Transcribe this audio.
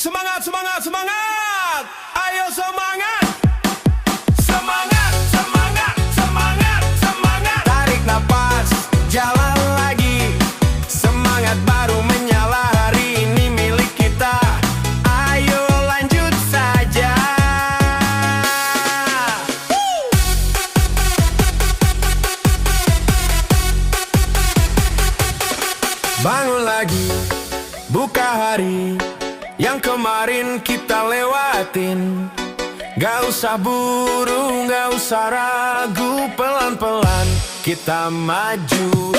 Semangat, semangat, semangat! Ayo semangat! Semangat, semangat, semangat, semangat! Tarik napas, jalan lagi. Semangat baru menyala, hari ini milik kita. Ayo lanjut saja. Bangun lagi, buka hari yang kemarin kita lewatin. Gak usah buru, gak usah ragu, pelan-pelan kita maju.